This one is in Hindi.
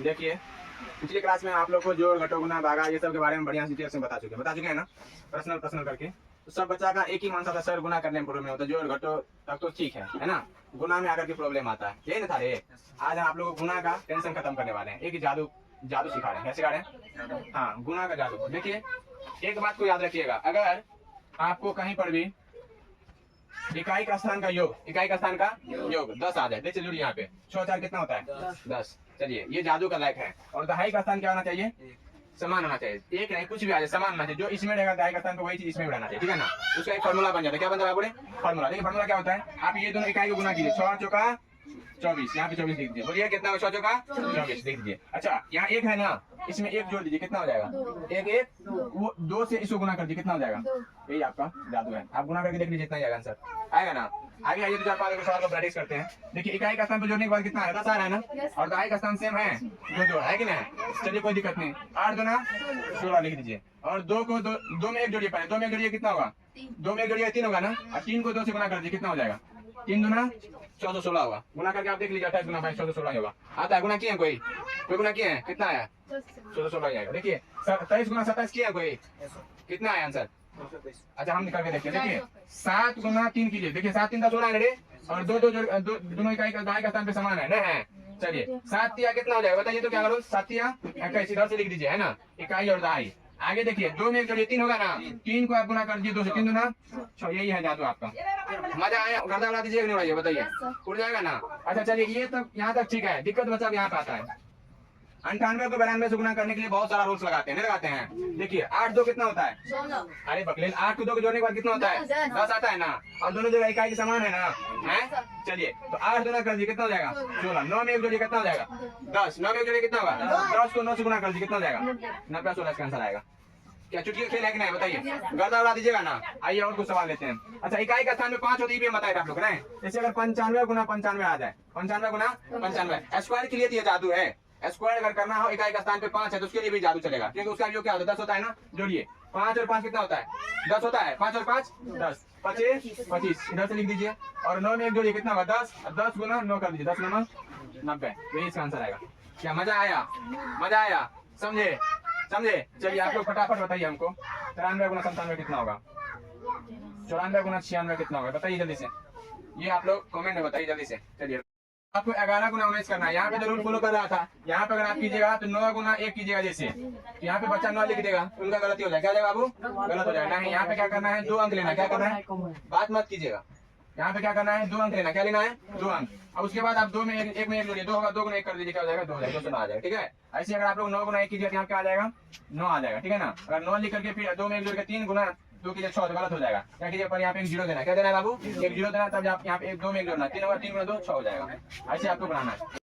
देखिए पिछली क्लास में आप लोग को जोड़ घटो गुना भागा ये सब के बारे में बढ़िया डिटेल से बता चुके हैं ना, पर्सनल करके। तो सब बच्चा का एक ही मानसा था, सर गुना करने में प्रॉब्लम होता है, जोड़ घटो तक तो ठीक है ना, गुना में आकर के प्रॉब्लम आता है, यही ना था रे। आज हम आप लोगों को गुना का टेंशन खत्म करने वाले हैं, एक ही जादू सिखा रहे हैं। क्या सिखा रहे हैं? हाँ, गुना का जादू। देखिए एक बात को याद रखिएगा, अगर आपको कहीं पर भी इकाई का स्थान का योग 10 आ जाए, देखिए यहाँ पे 6 4 कितना होता है 10। चलिए ये जादू का लायक है। और दहाई का स्थान क्या होना चाहिए? समान होना चाहिए, एक नहीं कुछ भी आ जाए समान होना चाहिए, जो इसमें रहेगा दहाई का स्थान तो वही चीज इसमें भी रहना चाहिए, ठीक है ना। उसका एक फॉर्मूला बन जाता है, क्या बनता है बोले? फॉर्मूला। देखिए फॉर्मूला क्या होता है, आप ये दोनों इकाई को गुना कीजिए, 6 चौका 24, यहाँ पे 24 लिख दीजिए। बोलिए कितना? 6 चौका 24 लिख दीजिए। अच्छा यहाँ एक है ना, इसमें एक जोड़ दीजिए, कितना हो जाएगा? एक वो 2 से इसको गुना कर दीजिए, कितना हो जाएगा? यही आपका जादू है, आप गुना करके देख लीजिए, इतना ही आएगा आंसर, आएगा ना। आगे आइए 2-4-5 सवाल को प्रैक्टिस करते हैं। देखिए इकाई का स्थान पे जोड़ने के बाद कितना है? 10 आ रहा है ना, और दहाई का स्थान सेम है, 2 है कि नहीं? चलिए कोई दिक्कत नहीं, 8 दूना 16 लिख दीजिए, और 2 को 2 में एक जोड़िए, पहले 2 में एक जोड़िए, कितना होगा? 2 में एक जोड़िए 3 होगा ना, और 3 को 2 से गुना कर दीजिए, कितना हो जाएगा? 3 दूना 1416 होगा। गुना करके आप देख लीजिए, 28 गुना 1416 होगा। आता है? गुना किए कोई गुना किए हैं? कितना आया? 1416 आएगा। देखिए 23 गुना 27 किया कोई, कितना आया आंसर? अच्छा हम करके देखते हैं। देखिए 7 गुना 3 कीजिए, देखिए 7 3 16 है रे, और दोनों इकाई का दहाई का स्थान पे समान है ना, है। चलिए 7 तिया कितना हो जाएगा बताइए तो, क्या करो? 7 तिया 21 इधर से लिख दीजिए, है ना, इकाई और दहाई। आगे देखिए 2 में एक जोड़िए 3 होगा ना, 3 को आप गुना कर दीजिए 2 से, 3 दूना 6, यही है जादू आपका। मजा आया? गर्दा उड़ा दीजिए नहीं उड़ाइए, बताइए उड़ जाएगा ना। अच्छा चलिए ये तक यहाँ तक ठीक है, दिक्कत बच्चा यहाँ पे आता है। 98 को 92 से गुना करने के लिए बहुत सारा रूल्स लगाते हैं, नहीं लगाते हैं? देखिए 8 2 कितना होता है? अरे बकलेल, 8 को 2 को जोड़ने के बाद कितना होता है? 10 आता है ना, और दोनों जगह इकाई के समान है ना, है। चलिए तो 8 गुना कर दीजिए, कितना हो जाएगा? 16। 9 में एक जोड़िए, कितना हो जाएगा? 10। 9 में एक जोड़िए, कितना होगा? 10 को 9 से गुना कर दीजिए, कितना हो जाएगा? 90 16 का आंसर आएगा। क्या चुटकी खेल है कि नहीं बताइए? गर्दा उड़ा दीजिएगा ना। आइए और कुछ सवाल लेते हैं। अच्छा इकाई का स्थान में 5 होती है, बताए आप लोग ना। जैसे अगर 95 गुना 95 आ जाए, 95 गुना 95 स्क्वायर के लिए तो ये जादू है। स्क्वायर अगर करना हो, इकाई का स्थान पे 5 है तो उसके लिए भी जादू चलेगा, क्योंकि उसका जो क्या होता है 10 होता है ना। जोड़िए 5 और 5 कितना होता है? 10 होता है। 5 और 5 10, 25 इधर से लिख दीजिए, और 9 में एक जोड़िए, कितना होगा? 10। 10 गुना 9 कर दीजिए, 10 9 90, यही इसका आंसर आएगा। क्या मजा आया? मजा आया? समझे? चलिए आप लोग फटाफट बताइए हमको, 93 गुना 97 कितना होगा? 94 गुना 96 कितना होगा? बताइए जल्दी से, ये आप लोग कमेंट में बताइए जल्दी से। चलिए आपको 11 गुना 19 करना है, यहाँ पे जरूर फॉलो कर रहा था। यहाँ पे अगर आप कीजिएगा तो 9 गुना 1 कीजिएगा, जैसे यहाँ पे बच्चा 9 लिख देगा, उनका गलती हो जाएगा। क्या जाएगा बाबू? गलत हो जाएगा। नहीं, यहाँ पे क्या करना है? 2 अंक लेना। क्या करना है? बात मत कीजिएगा। यहाँ पे क्या करना है? 2 अंक लेना। क्या लेना है? 2 अंक। और उसके बाद आप 2 में 1 में 1 जोड़िए, 2 होगा 2 गुना 1 कर दीजिए, क्या हो जाएगा? 2 हो जाएगा, 2 आ जाएगा, ठीक है। ऐसे अगर आप लोग 9 गुना 1 कीजिए, यहाँ क्या आ जाएगा? 9 आ जाएगा, ठीक है ना। अगर 9 लिख करके फिर 2 में 1 जोड़ के 3 गुना 2 कीजिए 6, तो गलत हो जाएगा। क्या कीजिए पर यहाँ पे 1 जीरो देना। क्या देना है बाबू? 1 जीरो देना, तब आप यहाँ पे 2 में 1 जोड़ना, 3 होगा 3 गुना 2 6 हो जाएगा। ऐसे आपको बनाना है।